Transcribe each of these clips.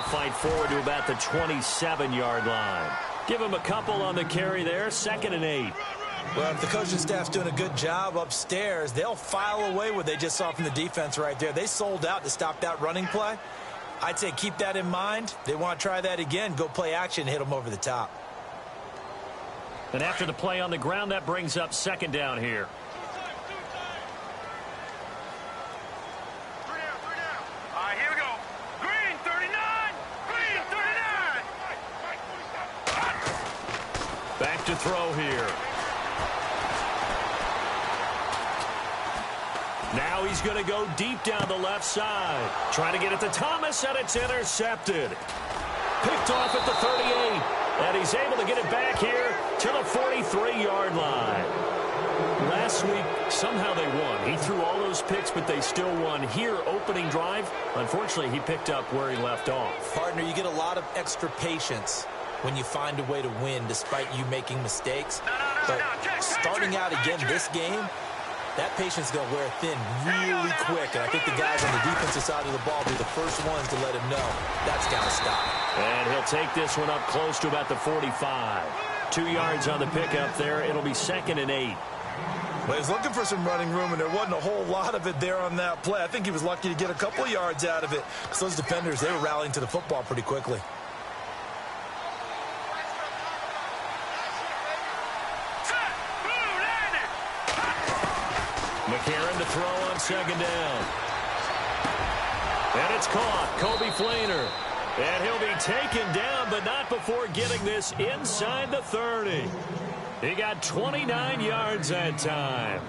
fight forward to about the 27-yard line. Give him a couple on the carry there, 2nd and 8. Well, if the coaching staff's doing a good job upstairs, they'll file away what they just saw from the defense right there. They sold out to stop that running play. I'd say keep that in mind. They want to try that again. Go play action and hit them over the top. And after the play on the ground, that brings up 2nd down here. Back to throw here. Now he's going to go deep down the left side. Trying to get it to Thomas, and it's intercepted. Picked off at the 38. And he's able to get it back here to the 43-yard line. Last week, somehow they won. He threw all those picks, but they still won. Here, opening drive, unfortunately, he picked up where he left off. Partner, you get a lot of extra patience when you find a way to win despite you making mistakes. But starting out again this game, that patience is going to wear thin really quick. And I think the guys on the defensive side of the ball will be the first ones to let him know that's got to stop. And he'll take this one up close to about the 45. 2 yards on the pickup there. It'll be 2nd and 8. Well, he was looking for some running room, and there wasn't a whole lot of it there on that play. I think he was lucky to get a couple of yards out of it. So those defenders, they were rallying to the football pretty quickly. McCarron to throw on 2nd down. And it's caught. Kobe Flainer. And he'll be taken down, but not before getting this inside the 30. He got 29 yards that time.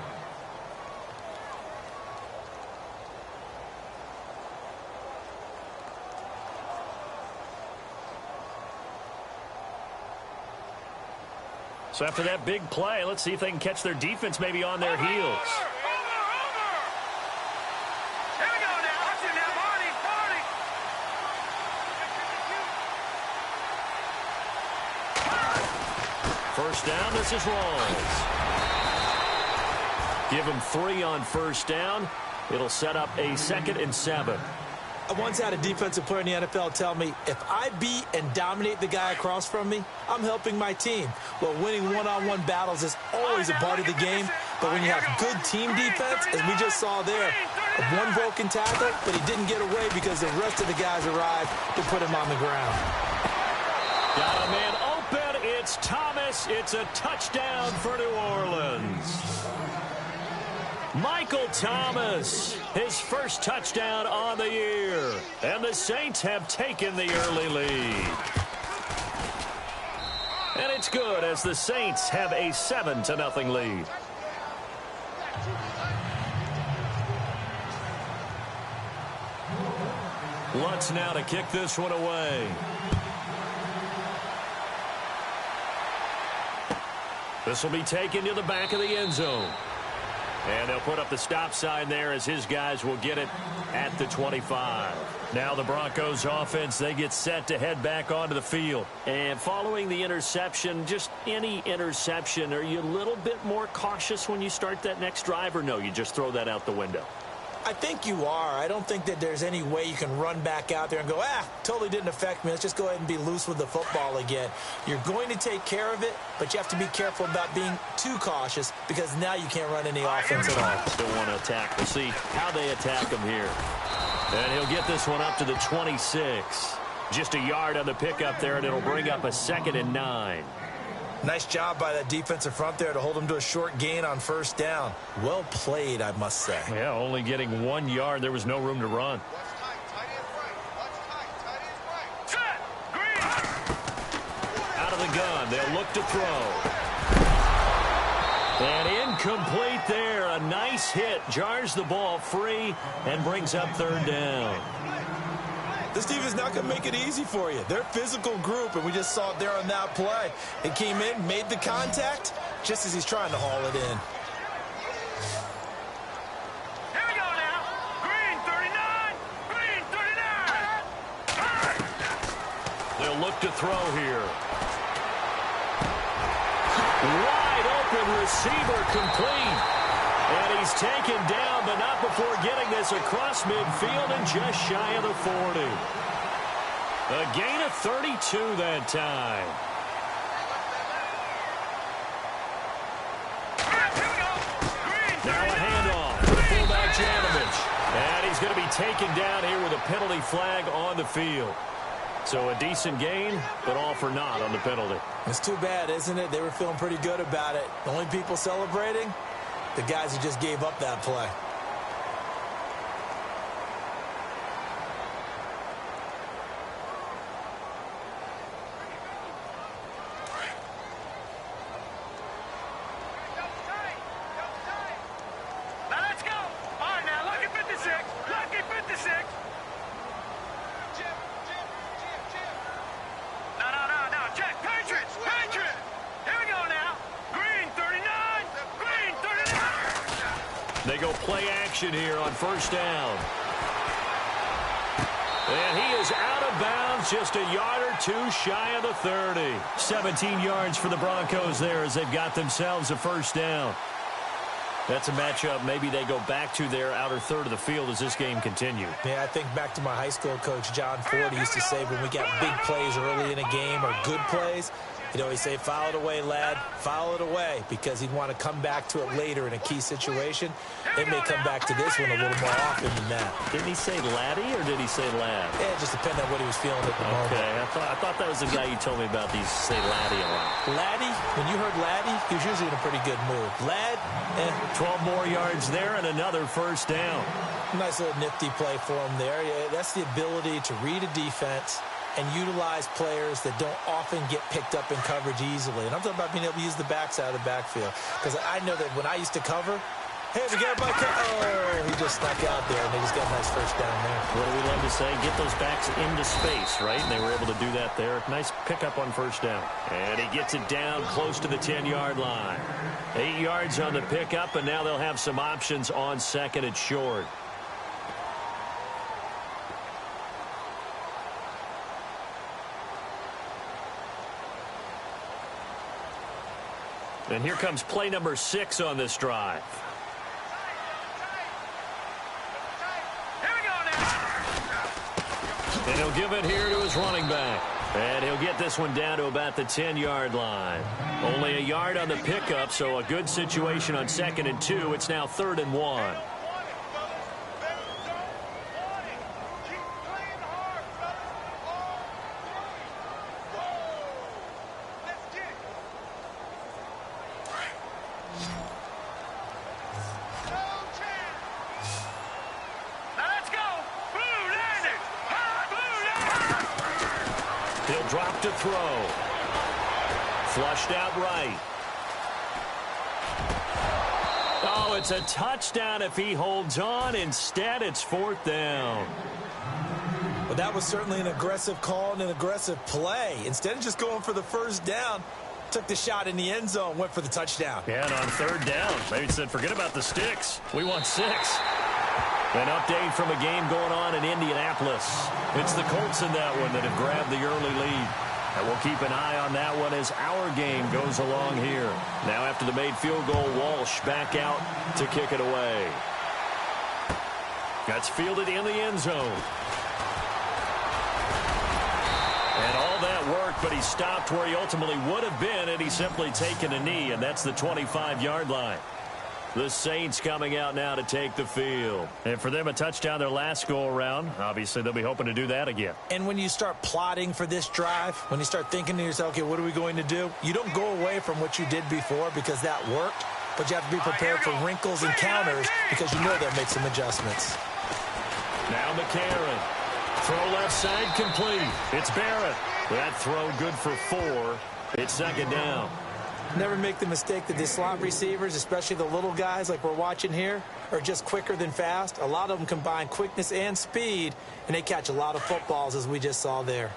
So after that big play, let's see if they can catch their defense maybe on their heels. First down, this is Rawls. Give him 3 on first down. It'll set up a 2nd and 7. I once had a defensive player in the NFL tell me, if I beat and dominate the guy across from me, I'm helping my team. Well, winning one-on-one battles is always a part of the game, but when you have good team defense, as we just saw there, one broken tackle, but he didn't get away because the rest of the guys arrived to put him on the ground. Got a man open. It's Thomas. It's a touchdown for New Orleans. Michael Thomas, his first touchdown on the year. And the Saints have taken the early lead. And it's good as the Saints have a 7-0 lead. Lutz now to kick this one away. This will be taken to the back of the end zone. And they'll put up the stop sign there as his guys will get it at the 25. Now the Broncos offense, they get set to head back onto the field. And following the interception, just any interception, are you a little bit more cautious when you start that next drive, or no, you just throw that out the window? I think you are. I don't think that there's any way you can run back out there and go, totally didn't affect me. Let's just go ahead and be loose with the football again. You're going to take care of it, but you have to be careful about being too cautious because now you can't run any offense at all. Still want to attack. We'll see how they attack him here. And he'll get this one up to the 26. Just a yard on the pickup there, and it'll bring up a 2nd and 9. Nice job by that defensive front there to hold him to a short gain on first down. Well played, I must say. Yeah, only getting 1 yard. There was no room to run. Out of the gun, they'll look to throw. And incomplete there. A nice hit. Jars the ball free and brings up 3rd down. This team is not going to make it easy for you. They're a physical group, and we just saw it there on that play. It came in, made the contact, just as he's trying to haul it in. Here we go now. Green 39. Green 39. They'll look to throw here. Wide open receiver complete. And he's taken down, but not before getting this across midfield and just shy of the 40. A gain of 32 that time. Now a handoff to the fullback, Janovich. And he's going to be taken down here with a penalty flag on the field. So a decent gain, but all for naught on the penalty. It's too bad, isn't it? They were feeling pretty good about it. The only people celebrating, the guys who just gave up that play. They go play action here on first down. And he is out of bounds, just a yard or two shy of the 30. 17 yards for the Broncos there as they've got themselves a first down. That's a matchup maybe they go back to their outer third of the field as this game continues. Yeah, I think back to my high school coach, John Ford, used to say when we got big plays early in a game or good plays, he'd always say, foul it away, lad, foul it away, because he'd want to come back to it later in a key situation. They may come back to this one a little more often than that. Didn't he say laddie or did he say lad? Yeah, it just depended on what he was feeling at the moment. Okay, I thought that was the guy you told me about these say laddie a lot. Laddie, when you heard laddie, he was usually in a pretty good mood. Lad, 12 more yards there and another first down. Nice little nifty play for him there. Yeah, that's the ability to read a defense and utilize players that don't often get picked up in coverage easily. And I'm talking about being able to use the backside of the backfield. Because I know that when I used to cover, hey, we got my oh, he just snuck out there, and they just got a nice first down there. What do we love to say? Get those backs into space, right? And they were able to do that there. Nice pickup on first down. And he gets it down close to the 10-yard line. 8 yards on the pickup, and now they'll have some options on second and short. And here comes play number 6 on this drive. And he'll give it here to his running back. And he'll get this one down to about the 10-yard line. Only a yard on the pickup, so a good situation on second and 2. It's now 3rd and 1. Drop to throw. Flushed out right. Oh, it's a touchdown if he holds on. Instead, it's 4th down. Well, that was certainly an aggressive call and an aggressive play. Instead of just going for the first down, took the shot in the end zone, went for the touchdown. Yeah, and on 3rd down, maybe said, forget about the sticks. We want 6. An update from a game going on in Indianapolis. It's the Colts in that one that have grabbed the early lead. And we'll keep an eye on that one as our game goes along here. Now after the made field goal, Walsh back out to kick it away. That's fielded in the end zone. And all that work, but he stopped where he ultimately would have been had he simply taken a knee, and that's the 25-yard line. The Saints coming out now to take the field. And for them, a touchdown their last go-around. Obviously, they'll be hoping to do that again. And when you start plotting for this drive, when you start thinking to yourself, okay, what are we going to do? You don't go away from what you did before because that worked, but you have to be prepared for wrinkles and counters because you know they'll make some adjustments. Now McCarron. Throw left side complete. It's Barrett. That throw good for 4. It's 2nd down. Never make the mistake that the slot receivers, especially the little guys like we're watching here, are just quicker than fast. A lot of them combine quickness and speed, and they catch a lot of footballs, as we just saw there.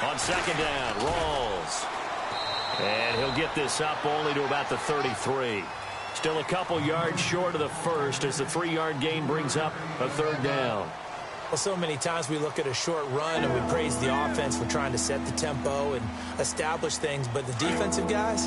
On 2nd down, Rawls. And he'll get this up only to about the 33. Still a couple yards short of the first as the 3-yard gain brings up a 3rd down. Well, so many times we look at a short run and we praise the offense for trying to set the tempo and establish things, but the defensive guys,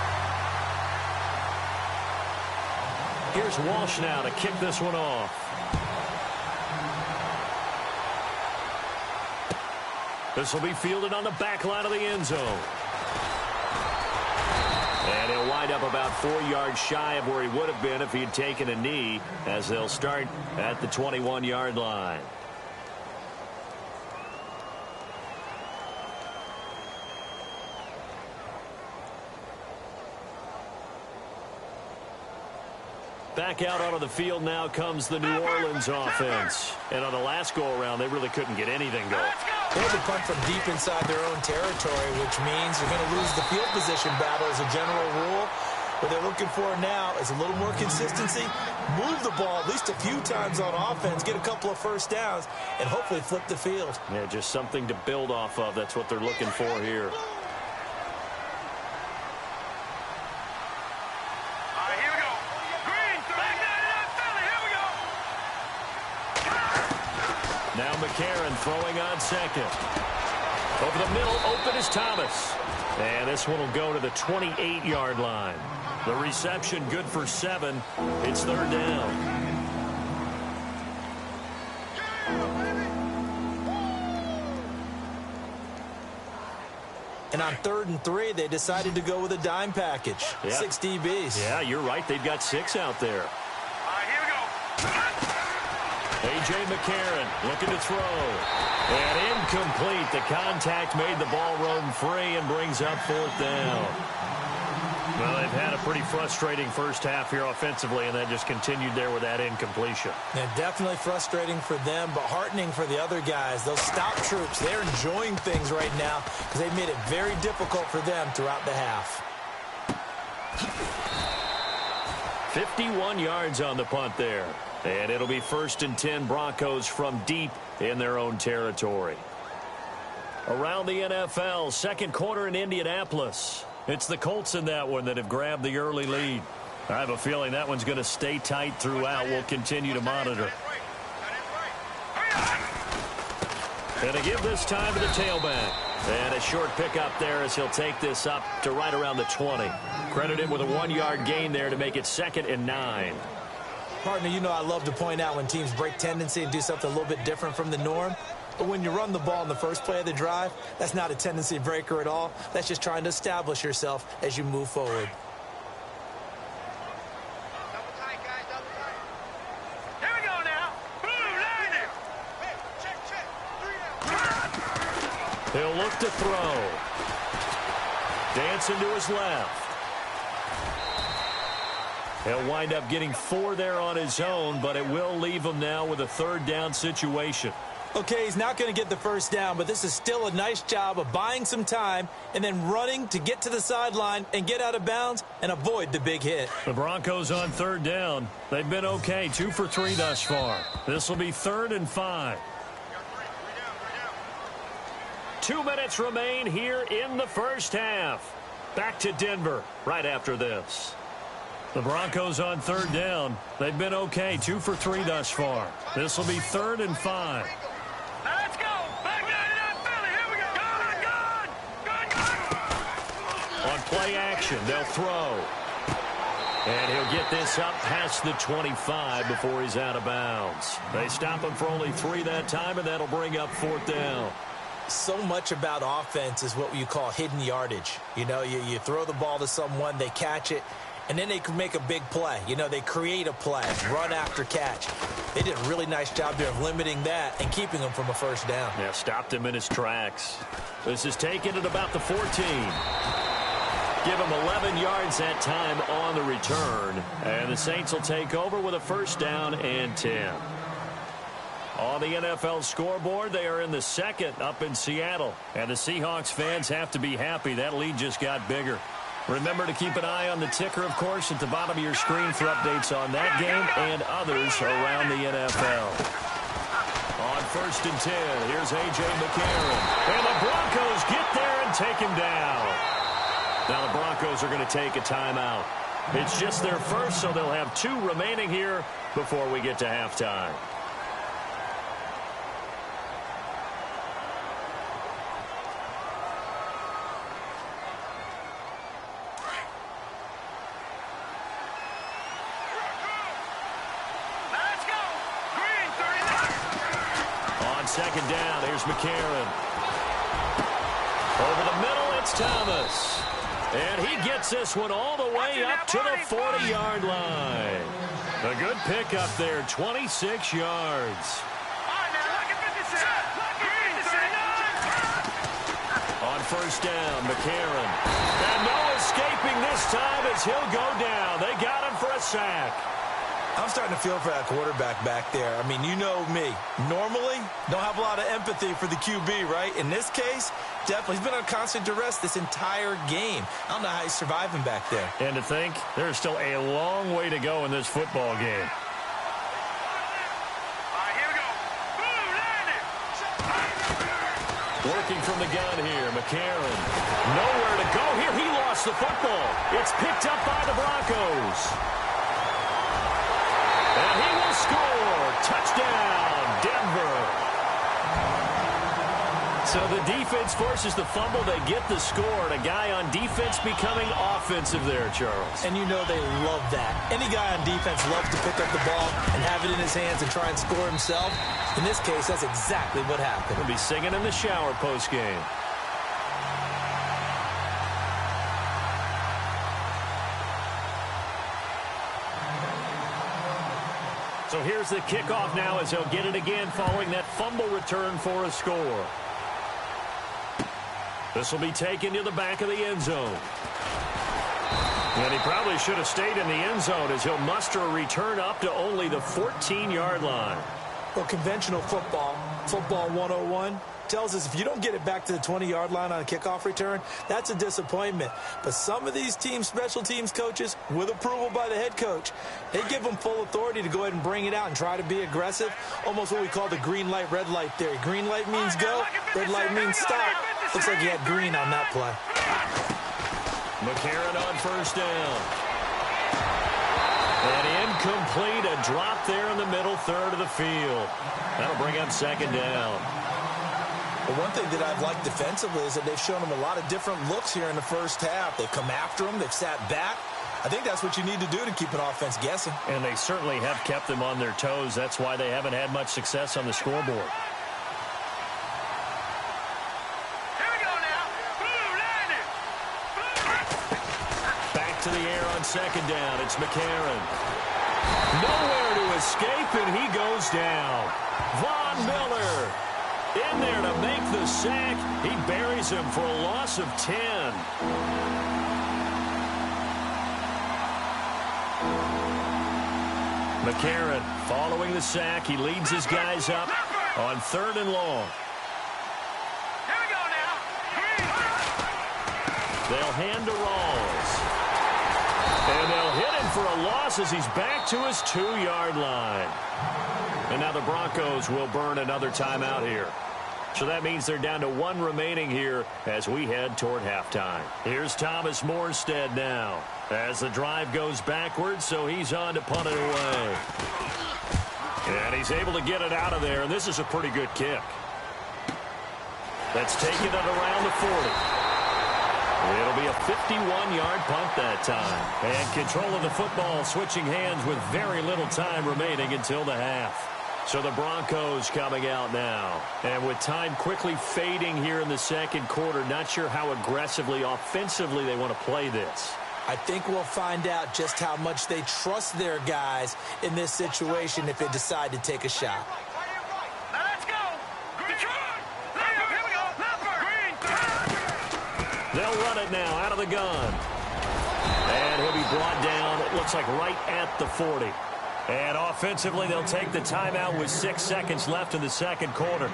Here's Walsh now to kick this one off. This will be fielded on the back line of the end zone. And he'll wind up about 4 yards shy of where he would have been if he had taken a knee, as they'll start at the 21-yard line. Back out onto the field now comes the New Orleans offense. And on the last go-around, they really couldn't get anything going. They had to punt from deep inside their own territory, which means you're going to lose the field position battle as a general rule. What they're looking for now is a little more consistency, move the ball at least a few times on offense, get a couple of first downs, and hopefully flip the field. Yeah, just something to build off of. That's what they're looking for here. Now McCarron throwing on second. Over the middle, open is Thomas. And this one will go to the 28-yard line. The reception good for 7. It's third down. And on 3rd and 3, they decided to go with a dime package. Yeah. 6 DBs. Yeah, you're right. They've got 6 out there. A.J. McCarron looking to throw. And incomplete. The contact made the ball roam free and brings up 4th down. Well, they've had a pretty frustrating first half here offensively, and that just continued there with that incompletion. Yeah, definitely frustrating for them, but heartening for the other guys. Those stop troops, they're enjoying things right now because they've made it very difficult for them throughout the half. 51 yards on the punt there. And it'll be 1st and 10 Broncos from deep in their own territory. Around the NFL, second quarter in Indianapolis. It's the Colts in that one that have grabbed the early lead. I have a feeling that one's going to stay tight throughout. We'll continue to monitor. And to give this time to the tailback. And a short pickup there as he'll take this up to right around the 20. Credit him with a 1-yard gain there to make it 2nd and 9. Partner, you know I love to point out when teams break tendency and do something a little bit different from the norm. But when you run the ball in the first play of the drive, that's not a tendency breaker at all. That's just trying to establish yourself as you move forward. Double tight, guys, double tight. Here we go now. Boom, line it. Hey, check. 3 He'll look to throw. Dancing to his left. He'll wind up getting 4 there on his own, but it will leave him now with a 3rd down situation. Okay, he's not going to get the first down, but this is still a nice job of buying some time and then running to get to the sideline and get out of bounds and avoid the big hit. The Broncos on 3rd down. They've been okay, 2 for 3 thus far. This will be 3rd and 5. 2 minutes remain here in the first half. Back to Denver right after this. The Broncos on 3rd down. They've been okay, 2 for 3 thus far. This will be 3rd and 5. Now let's go. Back down to that Philly. Here we go. Go. On play action, they'll throw. And he'll get this up past the 25 before he's out of bounds. They stop him for only 3 that time, and that'll bring up 4th down. So much about offense is what you call hidden yardage. You know, you throw the ball to someone, they catch it, and then they can make a big play. You know, they create a play, run after catch. They did a really nice job there of limiting that and keeping him from a first down. Yeah, stopped him in his tracks. This is taken at about the 14. Give him 11 yards that time on the return. And the Saints will take over with a 1st down and 10. On the NFL scoreboard, they are in the 2nd up in Seattle. And the Seahawks fans have to be happy. That lead just got bigger. Remember to keep an eye on the ticker, of course, at the bottom of your screen for updates on that game and others around the NFL. On 1st and 10, here's A.J. McCarron. And the Broncos get there and take him down. Now the Broncos are going to take a timeout. It's just their first, so they'll have 2 remaining here before we get to halftime. second down. Here's McCarron. Over the middle, it's Thomas. And he gets this one all the way up to the 40-yard line. A good pickup there, 26 yards. On first down, McCarron. And no escaping this time as he'll go down. They got him for a sack. I'm starting to feel for that quarterback back there. I mean, you know me. Normally, don't have a lot of empathy for the QB, right? In this case, definitely. He's been on constant duress this entire game. I don't know how he's surviving back there. And to think, there's still a long way to go in this football game. Working from the gun here, McCarron. Nowhere to go here. He lost the football. It's picked up by the Broncos. And he will score. Touchdown, Denver. So the defense forces the fumble. They get the score. And a guy on defense becoming offensive there, Charles. And you know they love that. Any guy on defense loves to pick up the ball and have it in his hands and try and score himself. In this case, that's exactly what happened. He'll be singing in the shower post-game. So here's the kickoff now as he'll get it again following that fumble return for a score. This will be taken to the back of the end zone. And he probably should have stayed in the end zone as he'll muster a return up to only the 14-yard line. Well, conventional football 101, tells us if you don't get it back to the 20-yard line on a kickoff return, that's a disappointment. But some of these teams, special teams coaches, with approval by the head coach, they give them full authority to go ahead and bring it out and try to be aggressive, almost what we call the green light, red light theory. Green light means go, red light means stop. Looks like he had green on that play. McCarron on first down. And incomplete, a drop there in the middle third of the field. That'll bring up second down. But one thing that I've liked defensively is that they've shown him a lot of different looks here in the first half. They've come after him. They've sat back. I think that's what you need to do to keep an offense guessing. And they certainly have kept them on their toes. That's why they haven't had much success on the scoreboard. To the air on second down. It's McCarron. Nowhere to escape, and he goes down. Von Miller in there to make the sack. He buries him for a loss of 10. McCarron following the sack. He leads his guys up on third and long. They'll hand to Rawls. And they'll hit him for a loss as he's back to his 2-yard line. And now the Broncos will burn another timeout here. So that means they're down to 1 remaining here as we head toward halftime. Here's Thomas Morstead now as the drive goes backwards, so he's on to punt it away. And he's able to get it out of there, and this is a pretty good kick. That's taken it around the 40. It'll be a 51-yard punt that time. And control of the football switching hands with very little time remaining until the half. So the Broncos coming out now. And with time quickly fading here in the second quarter, not sure how aggressively, offensively they want to play this. I think we'll find out just how much they trust their guys in this situation if they decide to take a shot. Now let's go. Here we go. They'll run it now out of the gun. And he'll be brought down, it looks like right at the 40. And offensively, they'll take the timeout with 6 seconds left in the second quarter.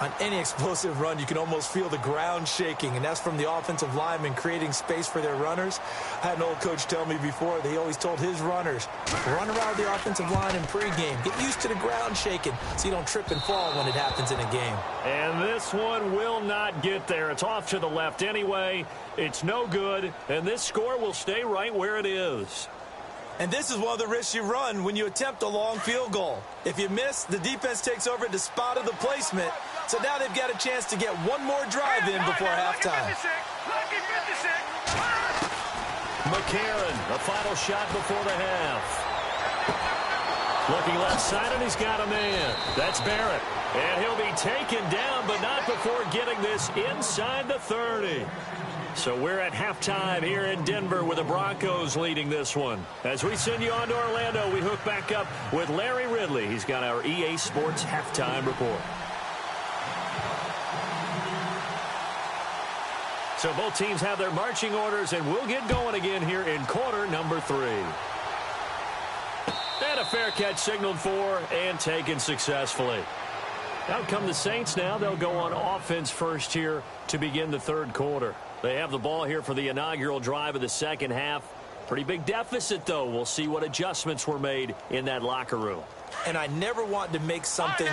On any explosive run, you can almost feel the ground shaking, and that's from the offensive linemen creating space for their runners. I had an old coach tell me before that he always told his runners, run around the offensive line in pregame. Get used to the ground shaking so you don't trip and fall when it happens in a game. And this one will not get there. It's off to the left anyway. It's no good, and this score will stay right where it is. And this is one of the risks you run when you attempt a long field goal. If you miss, the defense takes over at the spot of the placement. So now they've got a chance to get one more drive in before halftime. McCarron, a final shot before the half. Looking left side, and he's got a man. That's Barrett. And he'll be taken down, but not before getting this inside the 30. So we're at halftime here in Denver with the Broncos leading this one. As we send you on to Orlando, we hook back up with Larry Ridley. He's got our EA Sports halftime report. So both teams have their marching orders, and we'll get going again here in quarter number 3. And a fair catch signaled for and taken successfully. Out come the Saints now. They'll go on offense first here to begin the third quarter. They have the ball here for the inaugural drive of the second half. Pretty big deficit, though. We'll see what adjustments were made in that locker room. And I never want to make something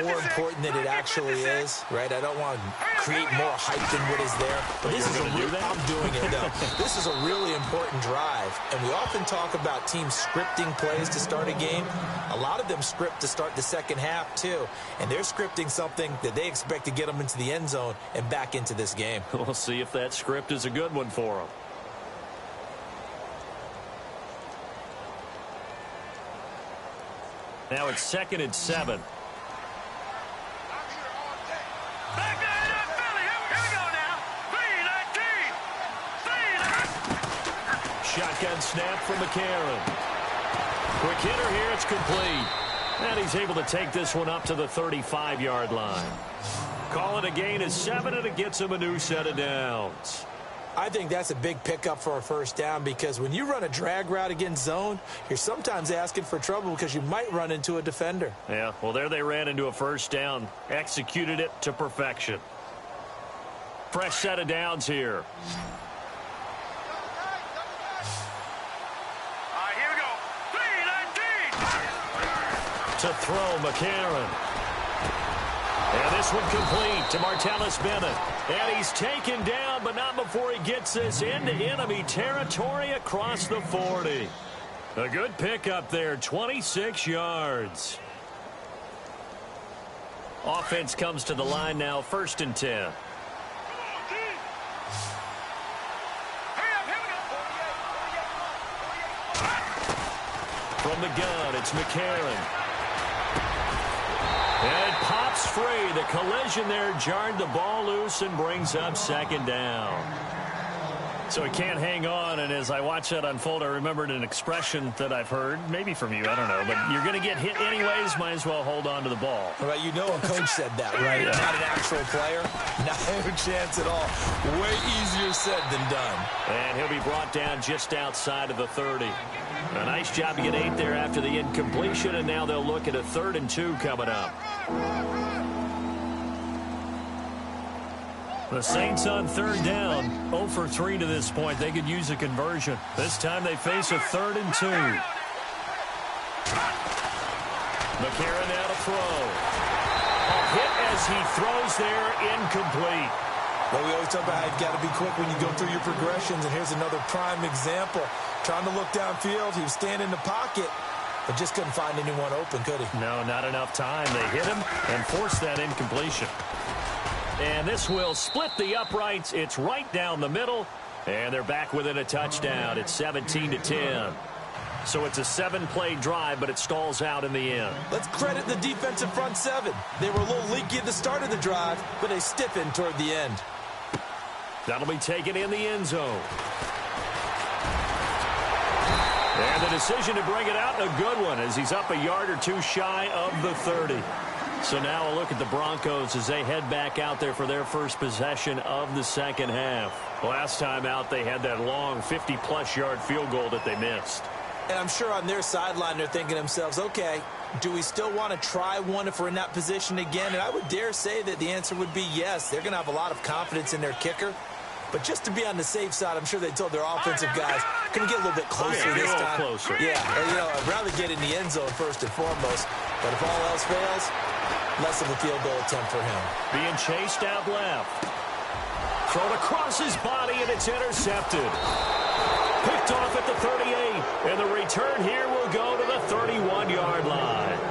more important than it actually is, right? I don't want to create more hype than what is there. But this is I'm doing it, though. This is a really important drive. And we often talk about teams scripting plays to start a game. A lot of them script to start the second half, too. And they're scripting something that they expect to get them into the end zone and back into this game. We'll see if that script is a good one for them. Now it's 2nd and 7. Back there in that Philly. Here we go now. 3-19. Shotgun snap from McCarron. Quick hitter here. It's complete. And he's able to take this one up to the 35-yard line. Call it a gain of 7, and it gets him a new set of downs. I think that's a big pickup for a first down because when you run a drag route against zone, you're sometimes asking for trouble because you might run into a defender. Yeah, well, there they ran into a first down. Executed it to perfection. Fresh set of downs here. All right, here we go. 3-19. To throw, McCarron. And this one complete to Martellus Bennett. And he's taken down, but not before he gets this into enemy territory across the 40. A good pickup there, 26 yards. Offense comes to the line now, 1st and 10. From the gun, it's McCarron. And it pops free. The collision there jarred the ball loose and brings up 2nd down. So he can't hang on, and as I watch that unfold, I remembered an expression that I've heard, maybe from you, I don't know, but you're going to get hit anyways, might as well hold on to the ball. Right, you know a coach said that, right? Yeah. Not an actual player. Not a chance at all. Way easier said than done. And he'll be brought down just outside of the 30. A nice job to get 8 there after the incompletion, and now they'll look at a 3rd and 2 coming up. The Saints on 3rd down, 0 for 3 to this point. They could use a conversion. This time they face a 3rd and 2. McCarron now to throw. A hit as he throws there, incomplete. Well, we always talk about how you've got to be quick when you go through your progressions, and here's another prime example. Trying to look downfield, he was standing in the pocket, but just couldn't find anyone open, could he? No, not enough time. They hit him and forced that incompletion. And this will split the uprights. It's right down the middle, and they're back within a touchdown. It's 17-10. So it's a 7-play drive, but it stalls out in the end. Let's credit the defensive front 7. They were a little leaky at the start of the drive, but they stiffened toward the end. That'll be taken in the end zone. And the decision to bring it out, a good one, as he's up a yard or 2 shy of the 30. So now a look at the Broncos as they head back out there for their first possession of the second half. Last time out, they had that long 50-plus yard field goal that they missed. And I'm sure on their sideline they're thinking to themselves, okay, do we still want to try one if we're in that position again? And I would dare say that the answer would be yes. They're going to have a lot of confidence in their kicker. But just to be on the safe side, I'm sure they told their offensive guys, can we get a little bit closer this time? Closer. Yeah, you know, I'd rather get in the end zone first and foremost. But if all else fails, less of a field goal attempt for him. Being chased out left. Thrown across his body, and it's intercepted. Picked off at the 38, and the return here will go to the 31-yard line.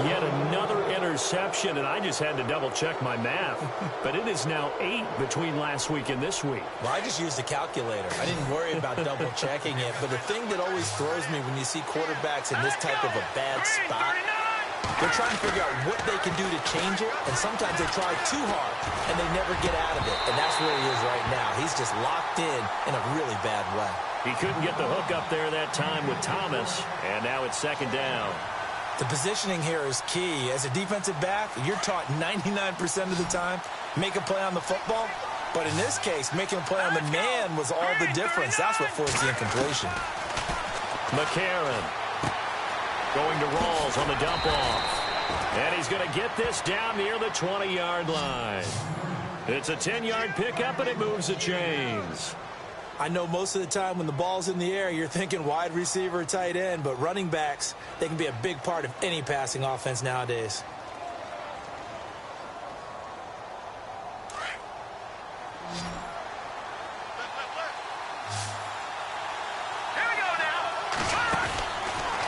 yet another interception, and I just had to double-check my math. But it is now 8 between last week and this week. Well, I just used a calculator. I didn't worry about double-checking it. But the thing that always throws me when you see quarterbacks in this type of a bad spot, they're trying to figure out what they can do to change it, and sometimes they try too hard, and they never get out of it. And that's where he is right now. He's just locked in a really bad way. He couldn't get the hook up there that time with Thomas, and now it's second down. The positioning here is key. As a defensive back, you're taught 99% of the time, make a play on the football. But in this case, making a play on the man was all the difference. That's what forced the incompletion. McCarron going to Rawls on the dump-off. And he's going to get this down near the 20-yard line. It's a 10-yard pickup, and it moves the chains. I know most of the time when the ball's in the air, you're thinking wide receiver, tight end, but running backs, they can be a big part of any passing offense nowadays.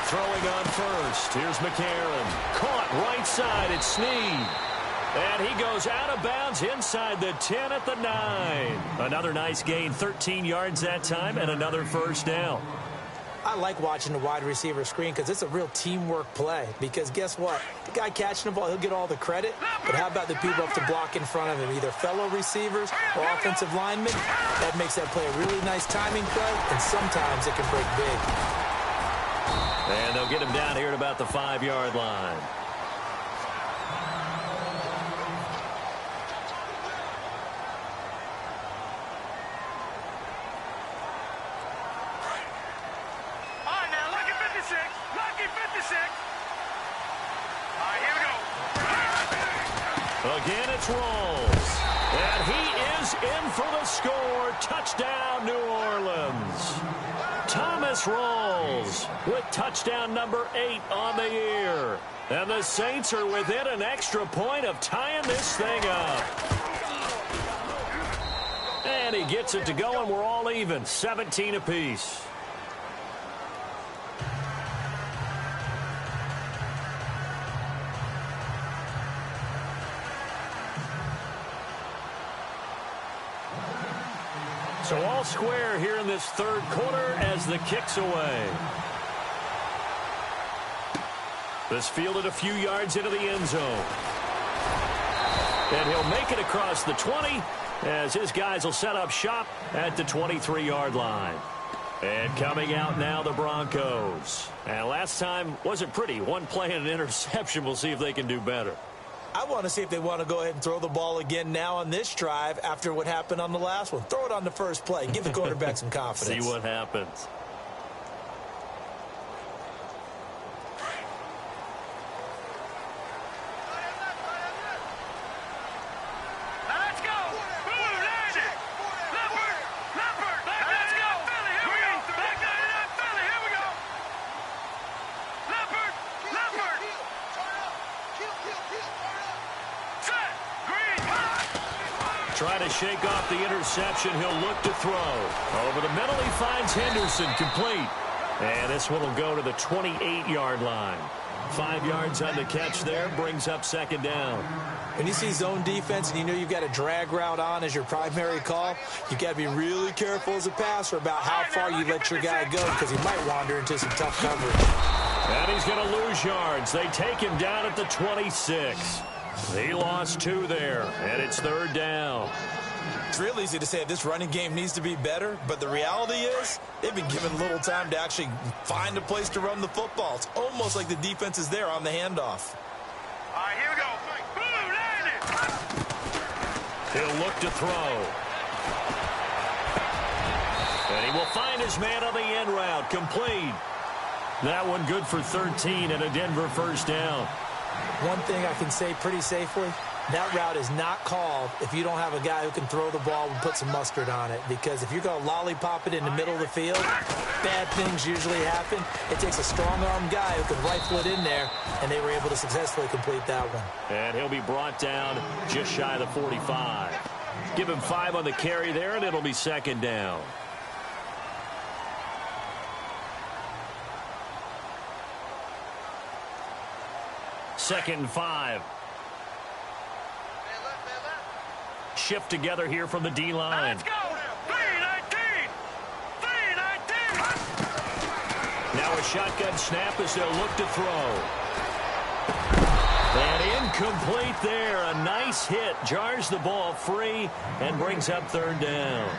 Throwing on first. Here's McCarron. Caught right side. It's Snead. And he goes out of bounds inside the 10 at the 9. Another nice gain, 13 yards that time, and another first down. I like watching the wide receiver screen because it's a real teamwork play. Because guess what? The guy catching the ball, he'll get all the credit. But how about the people have to block in front of him, either fellow receivers or offensive linemen? That makes that play a really nice timing play, and sometimes it can break big. And they'll get him down here at about the 5-yard line. Again, it's Rawls. And he is in for the score. Touchdown, New Orleans. Thomas Rawls with touchdown number 8 on the year. And the Saints are within an extra point of tying this thing up. And he gets it to go, and we're all even, 17 apiece. So all square here in this third quarter as the kick's away. This fielded a few yards into the end zone. And he'll make it across the 20 as his guys will set up shop at the 23-yard line. And coming out now, the Broncos. And last time wasn't pretty. One play and an interception. We'll see if they can do better. I want to see if they want to go ahead and throw the ball again now on this drive after what happened on the last one. Throw it on the first play. Give the quarterback some confidence. See what happens. Trying to shake off the interception. He'll look to throw. Over the middle, he finds Henderson complete. And this one will go to the 28-yard line. 5 yards on the catch there. Brings up second down. When you see zone defense and you know you've got a drag route on as your primary call, you've got to be really careful as a passer about how far you let your guy go because he might wander into some tough coverage. And he's going to lose yards. They take him down at the 26. He lost 2 there, and it's third down. It's real easy to say this running game needs to be better, but the reality is they've been given little time to actually find a place to run the football. It's almost like the defense is there on the handoff. All right, here we go. Boom, landed. He'll look to throw. And he will find his man on the end route. Complete. That one good for 13 and a Denver first down. One thing I can say pretty safely, that route is not called if you don't have a guy who can throw the ball and put some mustard on it. Because if you're going to lollipop it in the middle of the field, bad things usually happen. It takes a strong-arm guy who can rifle it in there, and they were able to successfully complete that one. And he'll be brought down just shy of the 45. Give him 5 on the carry there, and it'll be second down. 2nd and 5. Shift together here from the D-line. Let's go. 3-19. 3-19. Now a shotgun snap as they'll look to throw. And incomplete there. A nice hit. Jars the ball free and brings up 3rd down.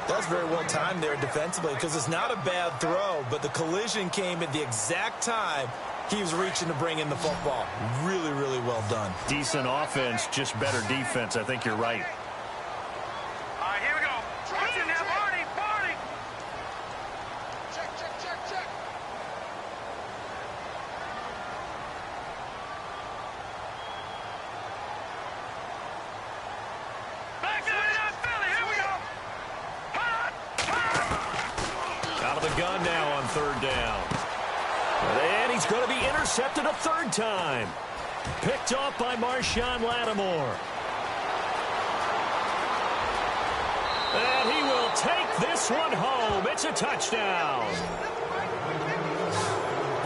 That's very well timed there defensively because it's not a bad throw, but the collision came at the exact time he was reaching to bring in the football. Really, really well done. Decent offense, just better defense. I think you're right. All right, here we go. What's in there, Barney? Barney. Check. Back to the Philly. Here we go. Out of the gun now on 3rd down. And he's going to be intercepted a 3rd time. Picked off by Marshawn Lattimore. And he will take this one home. It's a touchdown.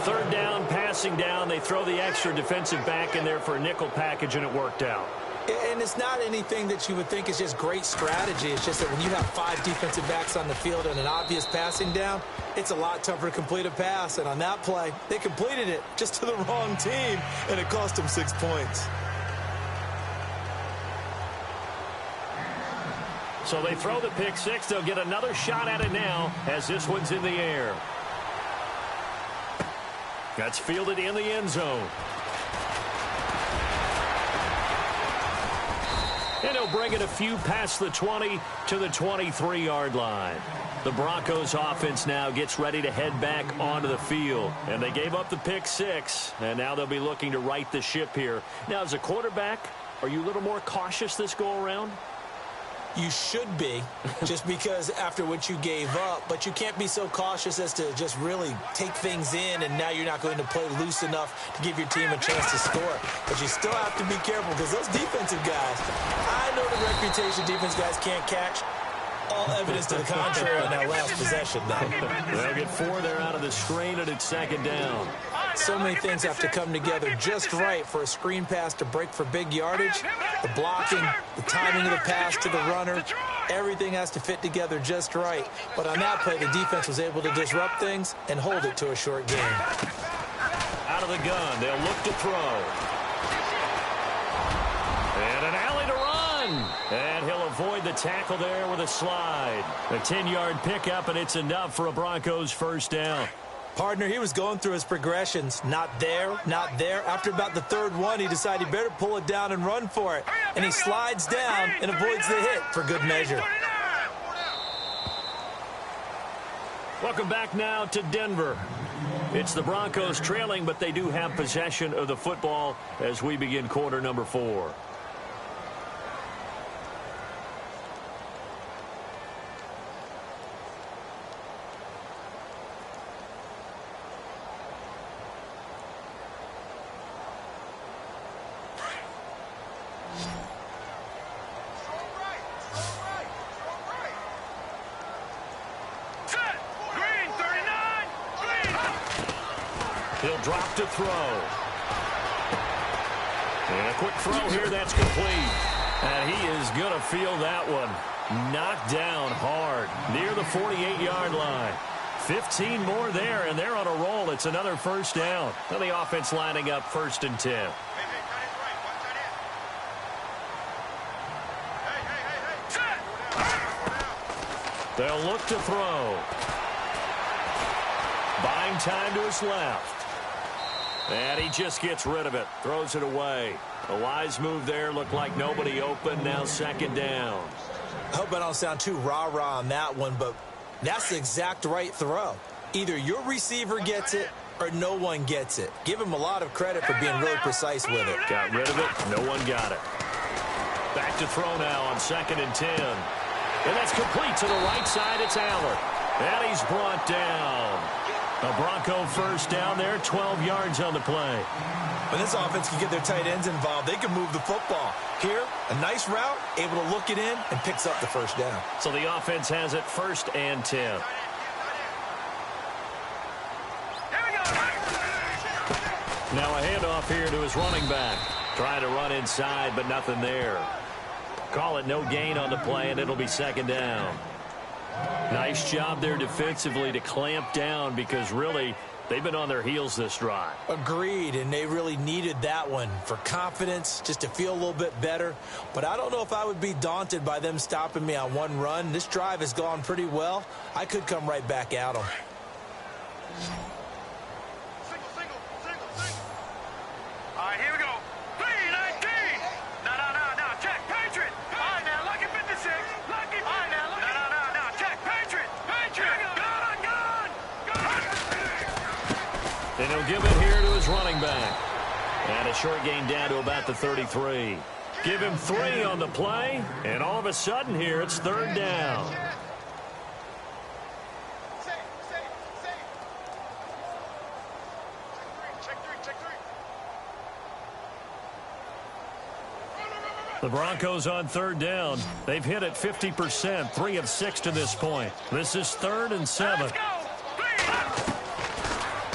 3rd down, passing down. They throw the extra defensive back in there for a nickel package, and it worked out. And it's not anything that you would think is just great strategy. It's just that when you have 5 defensive backs on the field and an obvious passing down, it's a lot tougher to complete a pass. And on that play, they completed it just to the wrong team, and it cost them 6 points. So they throw the pick 6. They'll get another shot at it now as this one's in the air. That's fielded in the end zone. And he'll bring it a few past the 20 to the 23-yard line. The Broncos offense now gets ready to head back onto the field. And they gave up the pick 6, and now they'll be looking to right the ship here. Now, as a quarterback, are you a little more cautious this go-around? You should be, just because after what you gave up, but you can't be so cautious as to just really take things in, and now you're not going to play loose enough to give your team a chance to score. But you still have to be careful because those defensive guys, I know the reputation defense guys can't catch. All evidence to the contrary on that last possession, though. They'll get 4 there out of the screen, and it's 2nd down. So many things have to come together just right for a screen pass to break for big yardage. The blocking, the timing of the pass to the runner, everything has to fit together just right. But on that play, the defense was able to disrupt things and hold it to a short game. Out of the gun, they'll look to throw. And an alley to run. And he'll avoid the tackle there with a slide. A 10-yard pickup, and it's enough for a Broncos 1st down. Partner, he was going through his progressions. Not there, not there. After about the 3rd one, he decided he better pull it down and run for it. And he slides down and avoids the hit for good measure. Welcome back now to Denver. It's the Broncos trailing, but they do have possession of the football as we begin quarter number 4. He'll drop to throw. And a quick throw here, that's complete. And he is going to feel that one. Knocked down hard near the 48-yard line. 15 more there, and they're on a roll. It's another 1st down. And the offense lining up 1st and 10. They'll look to throw. Buying time to his left. And he just gets rid of it. Throws it away. A wise move there. Looked like nobody open. Now 2nd down. I hope I don't sound too rah-rah on that one, but that's the exact right throw. Either your receiver gets it or no one gets it. Give him a lot of credit for being really precise with it. Got rid of it. No one got it. Back to throw now on 2nd and 10. And that's complete to the right side. It's Allen. And he's brought down. A Bronco 1st down there, 12 yards on the play. When this offense can get their tight ends involved, they can move the football. Here, a nice route, able to look it in, and picks up the 1st down. So the offense has it 1st and 10. Now a handoff here to his running back. Trying to run inside, but nothing there. Call it no gain on the play, and it'll be second down. Nice job there defensively to clamp down because really they've been on their heels this drive. Agreed, and they really needed that one for confidence, just to feel a little bit better. But I don't know if I would be daunted by them stopping me on one run. This drive has gone pretty well. I could come right back at them. All right, here we go. 3-19. No. Check. Patriot. All right, now. Lucky 56. Lucky. All right, now. No. Check. Patriot. Gun. And he'll give it here to his running back. And a short gain down to about the 33. Give him 3 on the play, and all of a sudden here it's third down. The Broncos on third down. They've hit it 50%, 3 of 6 to this point. This is 3rd and 7.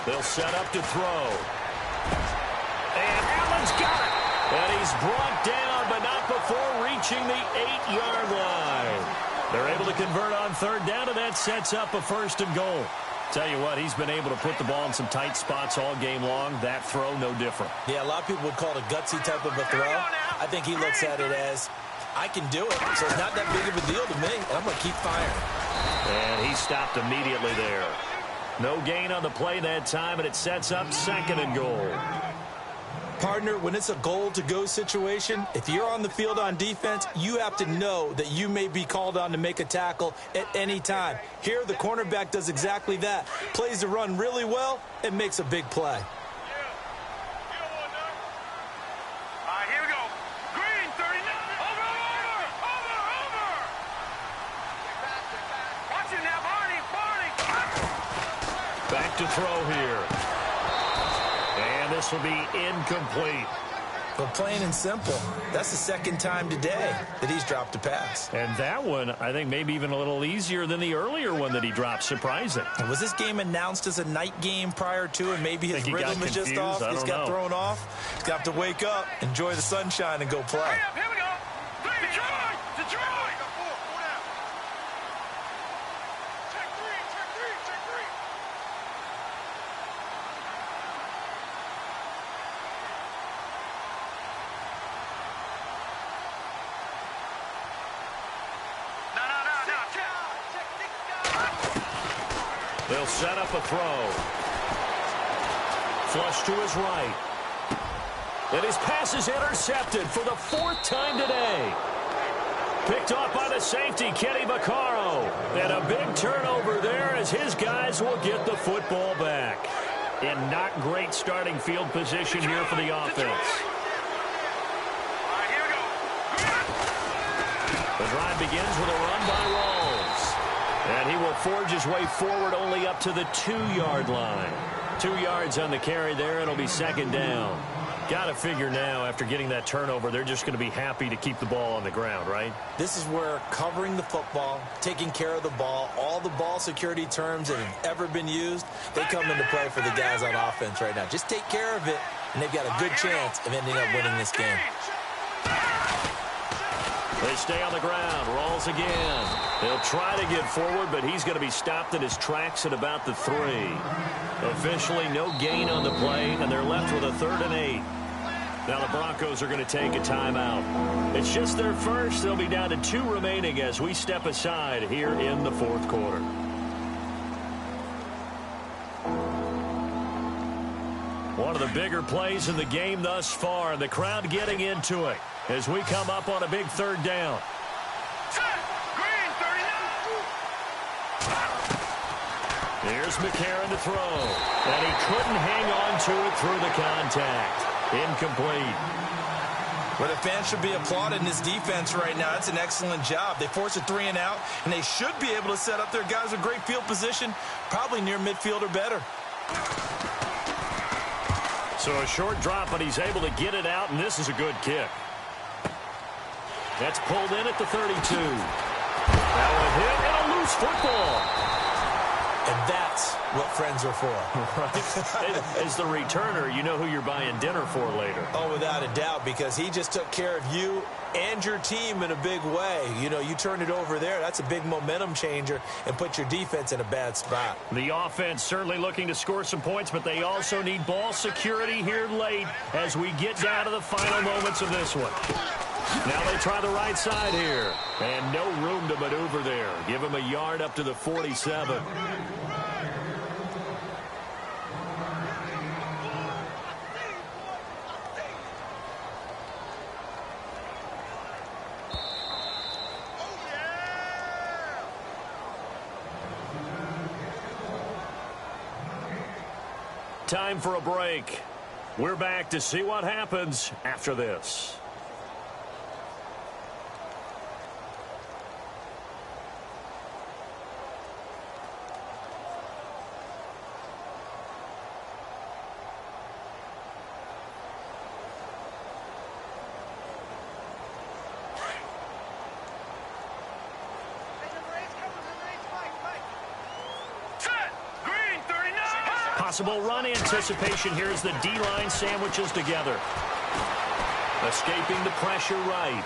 They'll set up to throw. And Allen's got it. And he's brought down, but not before reaching the 8-yard line. They're able to convert on third down, and that sets up a 1st and goal. Tell you what, he's been able to put the ball in some tight spots all game long. That throw, no different. Yeah, a lot of people would call it a gutsy type of a throw. I think he looks at it as, I can do it, so it's not that big of a deal to me, and I'm going to keep firing. And he stopped immediately there. No gain on the play that time, and it sets up 2nd and goal. Partner, when it's a goal-to-go situation, if you're on the field on defense, you have to know that you may be called on to make a tackle at any time. Here, the cornerback does exactly that. Plays the run really well and makes a big play. All right, here we go. Green, 39. Over. Watch it now, Barney. Back to throw here. And this will be incomplete. But plain and simple, that's the 2nd time today that he's dropped a pass. And that one, I think, maybe even a little easier than the earlier one that he dropped. Surprising. And was this game announced as a night game prior to, and maybe his rhythm is just off? He's got thrown off. He's got to wake up, enjoy the sunshine, and go play. Here we go. Detroit. Check three. They'll set up a throw. Flush to his right. And his pass is intercepted for the 4th time today. Picked off by the safety, Kenny Vaccaro. And a big turnover there as his guys will get the football back. In not great starting field position here for the offense. All right, here we go. The drive begins with a run by Rawls. And he will forge his way forward only up to the 2-yard line. 2 yards on the carry there. It'll be 2nd down. Got to figure now, after getting that turnover, they're just going to be happy to keep the ball on the ground, right? This is where covering the football, taking care of the ball, all the ball security terms that have ever been used, they come into play for the guys on offense right now. Just take care of it, and they've got a good chance of ending up winning this game. They stay on the ground. Rawls again. He'll try to get forward, but he's going to be stopped in his tracks at about the 3. Officially, no gain on the play, and they're left with a 3rd and 8. Now the Broncos are going to take a timeout. It's just their first. They'll be down to 2 remaining as we step aside here in the 4th quarter. One of the bigger plays in the game thus far, and the crowd getting into it as we come up on a big 3rd down. Green, 39. Here's McCarron to throw. And he couldn't hang on to it through the contact. Incomplete. Well, the fans should be applauding this defense right now. It's an excellent job. They force a 3 and out, and they should be able to set up their guys with great field position, probably near midfield or better. So a short drop, but he's able to get it out, and this is a good kick. That's pulled in at the 32. Now a hit and a loose football. And that's what friends are for. Right. As the returner, you know who you're buying dinner for later. Oh, without a doubt, because he just took care of you and your team in a big way. You know, you turn it over there, that's a big momentum changer and put your defense in a bad spot. The offense certainly looking to score some points, but they also need ball security here late as we get down to the final moments of this one. Now they try the right side here. And no room to maneuver there. Give him a yard up to the 47. Time for a break. We're back to see what happens after this. Possible run anticipation here as the D-line sandwiches together. Escaping the pressure right.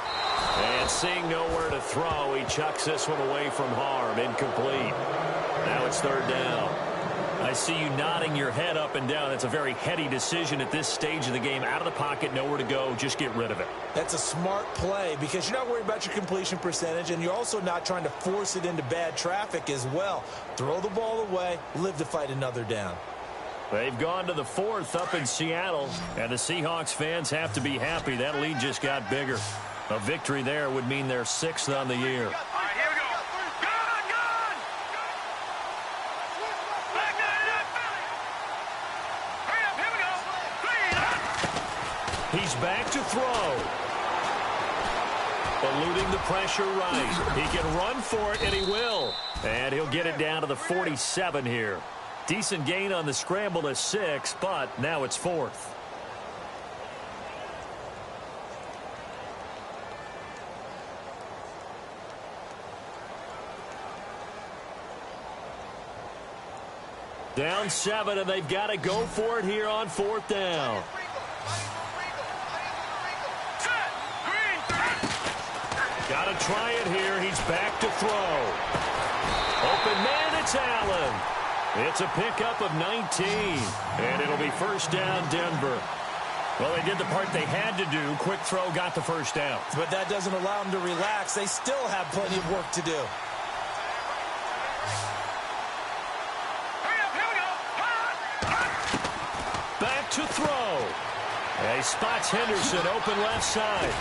And seeing nowhere to throw, he chucks this one away from harm. Incomplete. Now it's third down. I see you nodding your head up and down. It's a very heady decision at this stage of the game. Out of the pocket, nowhere to go. Just get rid of it. That's a smart play because you're not worried about your completion percentage, and you're also not trying to force it into bad traffic as well. Throw the ball away, live to fight another down. They've gone to the fourth up in Seattle, and the Seahawks fans have to be happy. That lead just got bigger. A victory there would mean they're sixth on the year. All right, here we go. Gun! Back there, hurry up, here we go. He's back to throw. Eluding the pressure right. He can run for it, and he will. And he'll get it down to the 47 here. Decent gain on the scramble to 6, but now it's fourth. Down 7, and they've got to go for it here on fourth down. Got to try it here. He's back to throw. Open man, it's Allen. It's a pickup of 19, and it'll be first down, Denver. Well, they did the part they had to do. Quick throw got the first down. But that doesn't allow them to relax. They still have plenty of work to do. Hurry up, here we go. Back to throw. And he spots Henderson open left side.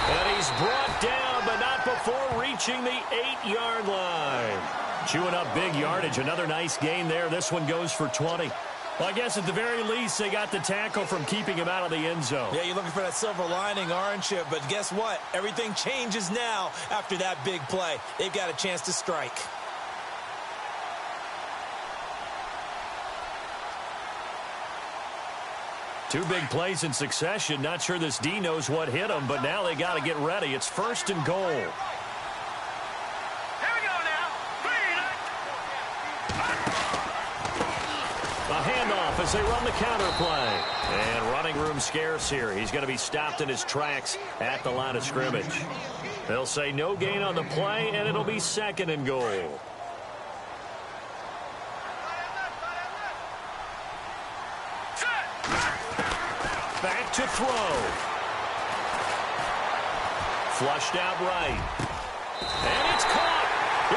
And he's brought down, but not before reaching the 8-yard line. Chewing up big yardage. Another nice gain there. This one goes for 20. Well, I guess at the very least, they got the tackle from keeping him out of the end zone. Yeah, you're looking for that silver lining, aren't you? But guess what? Everything changes now after that big play. They've got a chance to strike. Two big plays in succession. Not sure this D knows what hit him, but now they got to get ready. It's first and goal. As they run the counter play. And running room scarce here. He's going to be stopped in his tracks at the line of scrimmage. They'll say no gain on the play, and it'll be second and goal. Back to throw. Flushed out right. And it's caught.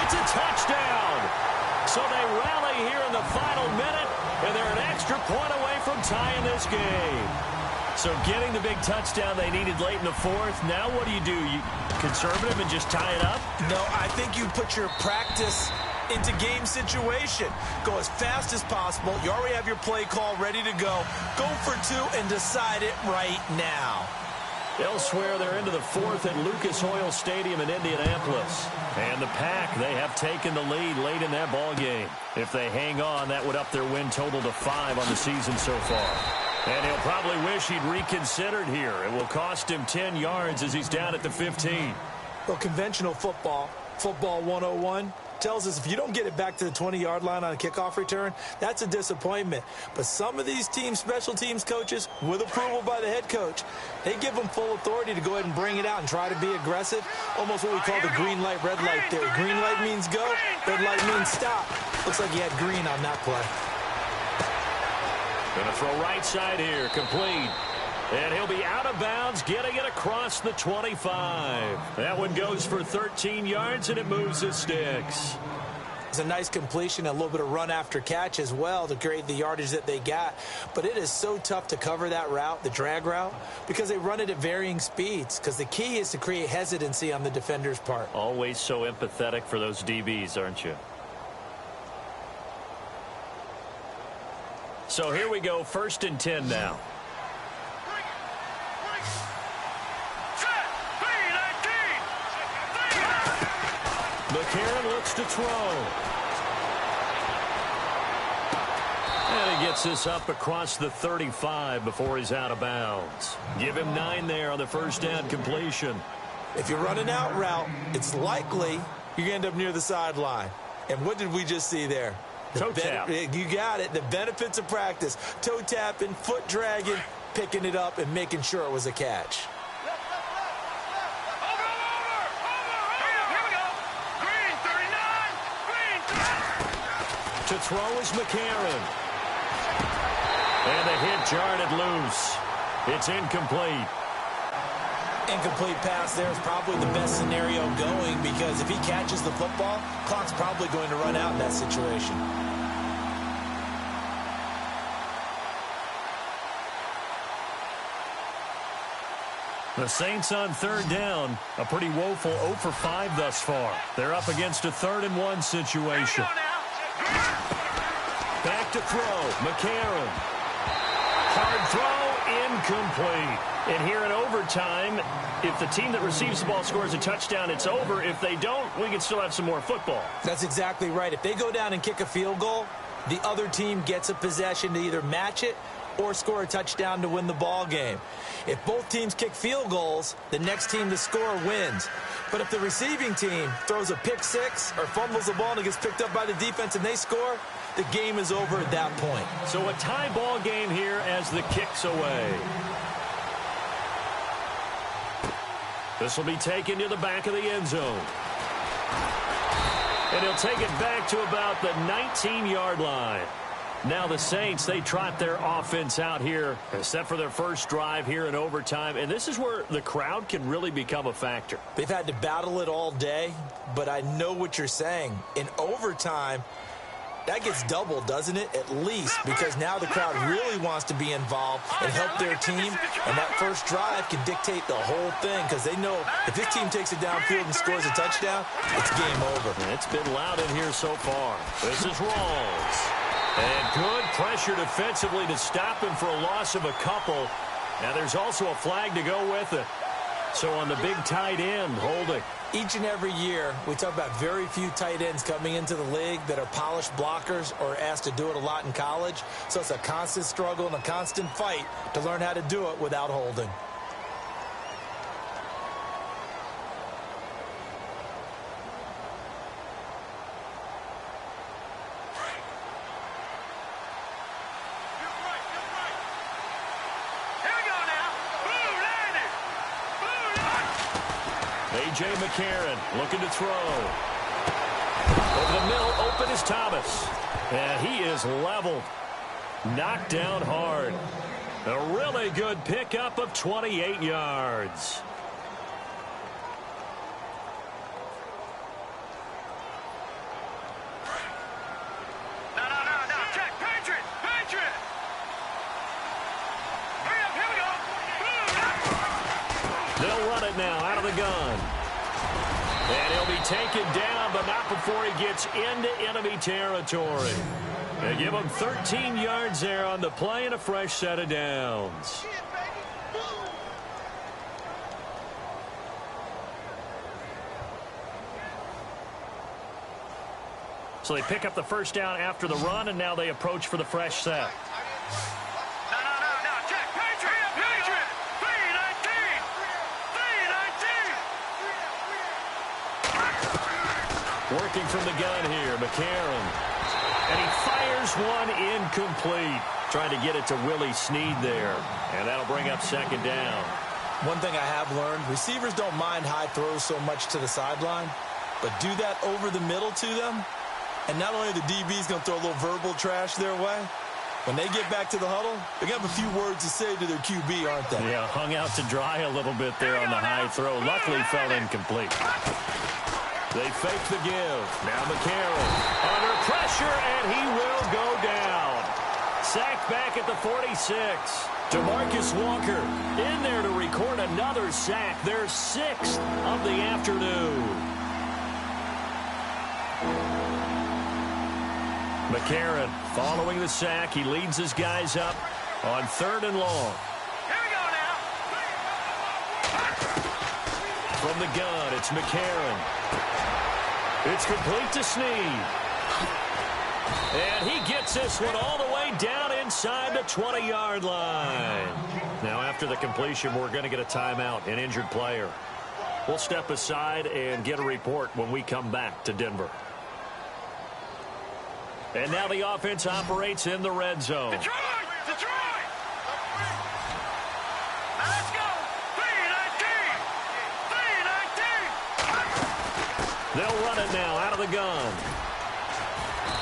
It's a touchdown. So they rally here in the final minute. And they're an extra point away from tying this game. So getting the big touchdown they needed late in the fourth. Now what do? You conservative and just tie it up? No, I think you put your practice into game situation. Go as fast as possible. You already have your play call ready to go. Go for 2 and decide it right now. Elsewhere, they're into the fourth at Lucas Oil Stadium in Indianapolis. And the Pack, they have taken the lead late in that ball game. If they hang on, that would up their win total to 5 on the season so far. And he'll probably wish he'd reconsidered here. It will cost him 10 yards as he's down at the 15. Well, conventional football 101, tells us if you don't get it back to the 20-yard line on a kickoff return, that's a disappointment. But some of these teams, special teams coaches, with approval by the head coach, they give them full authority to go ahead and bring it out and try to be aggressive. Almost what we call the green light, red light theory. Green light means go, red light means stop. Looks like he had green on that play. Going to throw right side here, complete. And he'll be out of bounds, getting it across the 25. That one goes for 13 yards, and it moves the sticks. It's a nice completion, a little bit of run after catch as well to create the yardage that they got. But it is so tough to cover that route, the drag route, because they run it at varying speeds. Because the key is to create hesitancy on the defender's part. Always so empathetic for those DBs, aren't you? So here we go, 1st and 10 now. McCarron looks to throw. And he gets this up across the 35 before he's out of bounds. Give him 9 there on the first down completion. If you're running out route, it's likely you're going to end up near the sideline. And what did we just see there? Toe tap. You got it. The benefits of practice. Toe tapping, foot dragging, picking it up, and making sure it was a catch. To throw is McCarron. And the hit jarred it loose. It's incomplete. Incomplete pass there is probably the best scenario going because if he catches the football, clock's probably going to run out in that situation. The Saints on 3rd down, a pretty woeful 0 for 5 thus far. They're up against a 3rd and 1 situation. Back to throw, McCarron. Hard throw, incomplete. And here in overtime, if the team that receives the ball scores a touchdown, it's over. If they don't, we can still have some more football. That's exactly right. If they go down and kick a field goal, the other team gets a possession to either match it or score a touchdown to win the ball game. If both teams kick field goals, the next team to score wins. But if the receiving team throws a pick six or fumbles the ball and it gets picked up by the defense and they score, the game is over at that point. So a tie ball game here as the kick's away. This will be taken to the back of the end zone. And he'll take it back to about the 19-yard line. Now the Saints, they trot their offense out here, except for their first drive here in overtime. And this is where the crowd can really become a factor. They've had to battle it all day, but I know what you're saying. In overtime, that gets doubled, doesn't it? At least, because now the crowd really wants to be involved and help their team. And that first drive can dictate the whole thing because they know if this team takes it downfield and scores a touchdown, it's game over. And it's been loud in here so far. This is Rawls. And good pressure defensively to stop him for a loss of a couple. Now there's also a flag to go with it. So on the big tight end, holding. Each and every year, we talk about very few tight ends coming into the league that are polished blockers or asked to do it a lot in college. So it's a constant struggle and a constant fight to learn how to do it without holding. A.J. McCarron looking to throw. Over the middle, open is Thomas. And he is leveled. Knocked down hard. A really good pickup of 28 yards. No. Check. Patriot. Here we go. They'll run it now out of the gun. And he'll be taken down, but not before he gets into enemy territory. They give him 13 yards there on the play and a fresh set of downs. So they pick up the first down after the run, and now they approach for the fresh set. No. Check. Patriot. 3-19. Working from the gun here, McCarron. And he fires one incomplete. Trying to get it to Willie Snead there. And that'll bring up second down. One thing I have learned, receivers don't mind high throws so much to the sideline, but do that over the middle to them, and not only the DB's going to throw a little verbal trash their way, when they get back to the huddle, they're going to have a few words to say to their QB, aren't they? Yeah, hung out to dry a little bit there on the high throw. Luckily fell incomplete. They fake the give. Now McCarron under pressure, and he will go down. Sacked back at the 46. DeMarcus Walker in there to record another sack. Their 6th of the afternoon. McCarron following the sack. He leads his guys up on 3rd and long. Here we go now. From the gun, it's McCarron. It's complete to Snead. And he gets this one all the way down inside the 20-yard line. Now, after the completion, we're going to get a timeout, an injured player. We'll step aside and get a report when we come back to Denver. And now the offense operates in the red zone. Detroit! Detroit! Now let's go. 3-19. 3-19. They'll run it now out of the gun.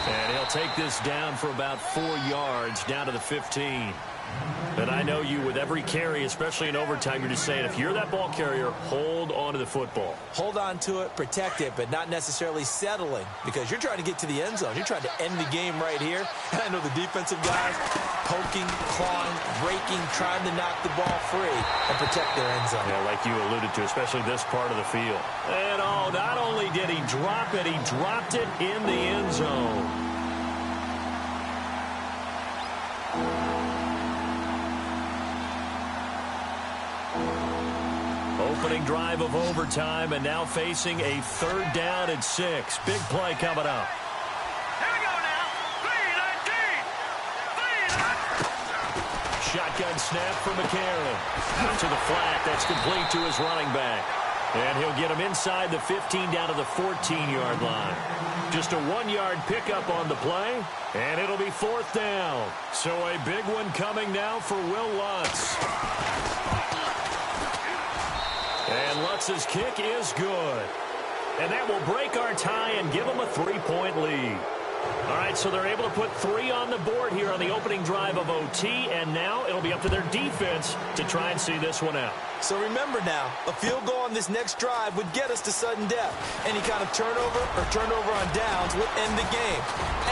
And he'll take this down for about 4 yards, down to the 15. And I know you, with every carry, especially in overtime, you're just saying, if you're that ball carrier, hold on to the football. Hold on to it, protect it, but not necessarily settling, because you're trying to get to the end zone. You're trying to end the game right here. And I know the defensive guys poking, clawing, breaking, trying to knock the ball free and protect their end zone. Yeah, like you alluded to, especially this part of the field. And, oh, not only did he drop it, he dropped it in the end zone. Opening drive of overtime, and now facing a 3rd down and 6. Big play coming up. Here we go now. 3-19. 3-19. Shotgun snap for McCarron. Out to the flat. That's complete to his running back. And he'll get him inside the 15 down to the 14-yard line. Just a 1-yard pickup on the play, and it'll be 4th down. So a big one coming now for Will Lutz. And Lutz's kick is good. And that will break our tie and give them a 3-point lead. All right, so they're able to put 3 on the board here on the opening drive of OT, and now it'll be up to their defense to try and see this one out. So remember now, a field goal on this next drive would get us to sudden death. Any kind of turnover or turnover on downs would end the game,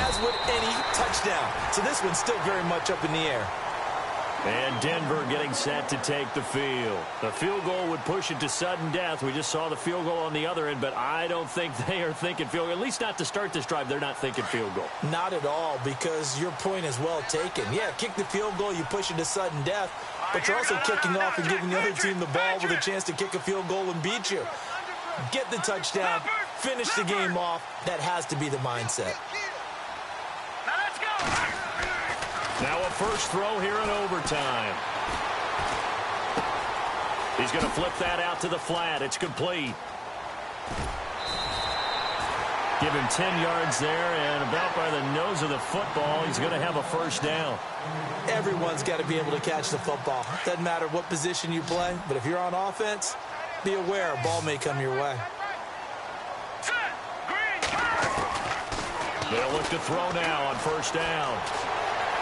as would any touchdown. So this one's still very much up in the air. And Denver getting set to take the field. The field goal would push it to sudden death. We just saw the field goal on the other end, but I don't think they are thinking field goal. At least not to start this drive. They're not thinking field goal. Not at all, because your point is well taken. Yeah, kick the field goal, you push it to sudden death, but you're also kicking off and giving the other team the ball with a chance to kick a field goal and beat you. Get the touchdown, finish the game off. That has to be the mindset. Now let's go. Now a first throw here in overtime. He's going to flip that out to the flat. It's complete. Give him 10 yards there, and about by the nose of the football, he's going to have a first down. Everyone's got to be able to catch the football. Doesn't matter what position you play, but if you're on offense, be aware a ball may come your way. Set. Green. Turn. They'll look to throw now on first down.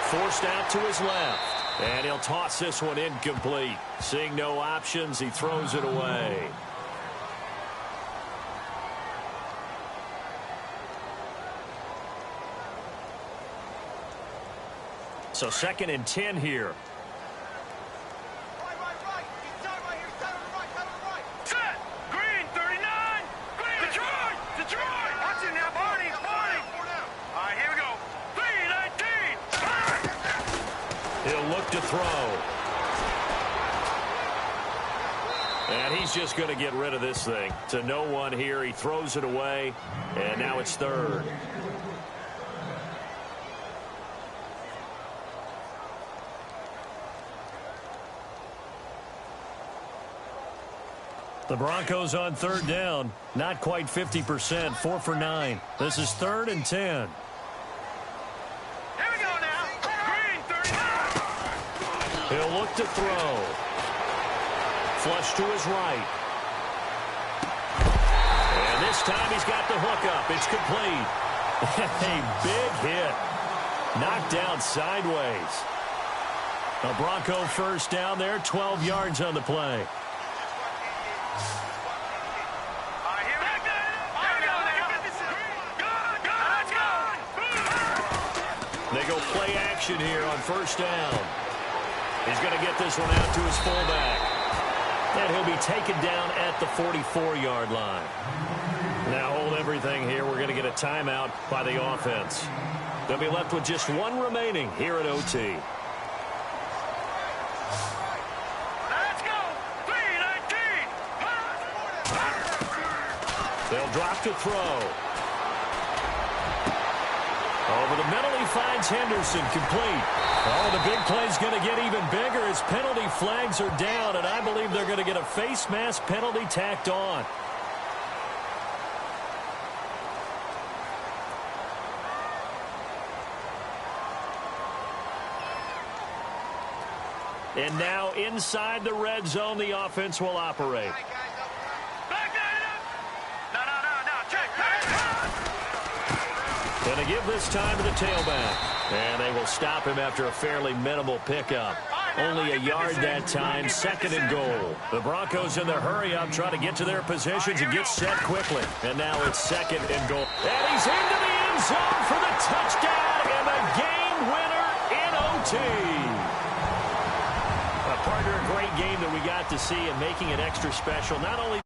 Forced out to his left. And he'll toss this one incomplete. Seeing no options, he throws it away. So 2nd and 10 here. Set. Green. 39. Green. Detroit. Detroit. Watch it now, Barney. Barney. All right, here we go. 3-19. He'll look to throw. And he's just going to get rid of this thing. To no one here. He throws it away. And now it's 3rd. The Broncos on third down. Not quite 50%. 4 for 9. This is 3rd and 10. Here we go now. Green, 30. He'll look to throw. Flush to his right. And this time he's got the hook up. It's complete. A big hit. Knocked down sideways. A Bronco first down there. 12 yards on the play. They go play action here on first down. He's going to get this one out to his fullback. And he'll be taken down at the 44-yard line. Now hold everything here. We're going to get a timeout by the offense. They'll be left with just one remaining here at OT. Let's go. 3-19. They'll drop to throw. Over the middle, he finds Henderson, complete. Oh, the big play's going to get even bigger as penalty flags are down, and I believe they're going to get a face mask penalty tacked on. And now inside the red zone, the offense will operate. Going to give this time to the tailback. And they will stop him after a fairly minimal pickup. Only a yard that time, 2nd and goal. The Broncos in their hurry-up trying to get to their positions and get set quickly. And now it's 2nd and goal. And he's into the end zone for the touchdown and the game winner in OT. A partner, a great game that we got to see and making it extra special. Not only